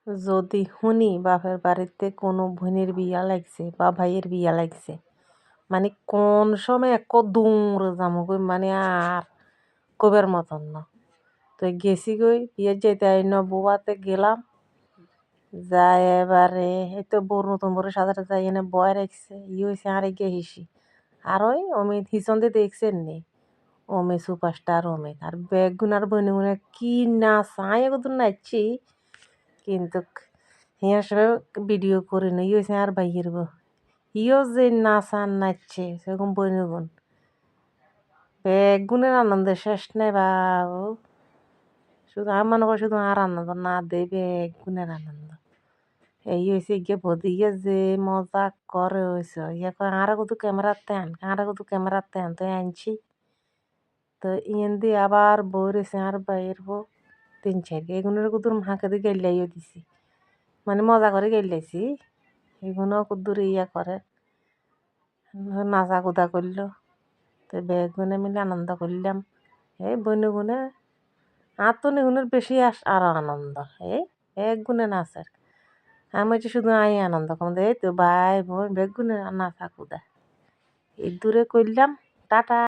যদি শুনি বাপের বাড়িতে কোনো বোনের বিয়া লাগছে বা ভাইয়ের বিয়া লাগছে মানে কোন সময় এক দৌড়ে যামগই মানে আর কবের মতন না। তো গেছি গই বিয়ে যেতে আইন বউয়াতে গেলাম যাই এবারে এই তো বউর নতুন বউর সাথে যাই এনে বয় রাখছে হয়েছে আর গিয়ে হিসি আর ওই অমিত হিসন্দে দেখছেন নি অমে সুপারস্টার অমিত আর বেগুনার বনে বনে কি না চাই এগোদুর নাচছি কিন্তু হিয়ার সবাই ভিডিও করে না হয়েছে আর বাইয়ের বউ ইও যে নাচান নাচছে সেরকম বইনগুন বেগুনের আনন্দ শেষ নেই বাবু শুধু আমার মনে করে শুধু আর আনন্দ না দেয় বেগুনের আনন্দ এই হয়েছে গিয়ে বদিয়ে যে মজা করে হয়েছে ইয়ে করে আর কত ক্যামেরাতে আন আর কত ক্যামেরাতে আন তো আনছি তো ইয়েন দিয়ে আবার বই রয়েছে আর বাইয়ের বউ 3-4 এগুলোর কুদুর হাঁকে দিয়ে গেলাইও দিছি মানে মজা করে গেলাইছি এগুলো কুদুর ইয়া করে নাচা কুদা করলো তো বেগুনে মিলে আনন্দ করলাম এই বনে গুনে আর তো নেগুনের বেশি আরো আনন্দ এই বেগুনে নাচের আমি হচ্ছে শুধু আই আনন্দ কম এই তো ভাই বোন বেগুনে নাচা কুদা এই দূরে করলাম টাটা।